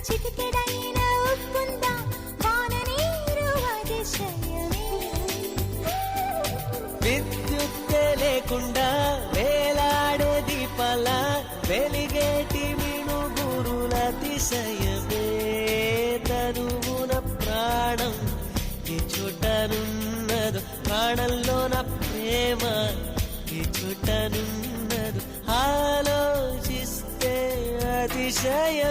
చిటికెడైన ఉప్పుందా వాన నీరు అతిశయమే. విద్యుత్తే లేకుండా వేలాడే దీపాల వెలిగేటి మినుగురుల అతిశయమే. తనువున ప్రాణం ఈ చోటనున్నదు, ప్రాణంలోన ప్రేమ ఈ చోటనున్నదు. ఆలోచిస్తే అతిశయం.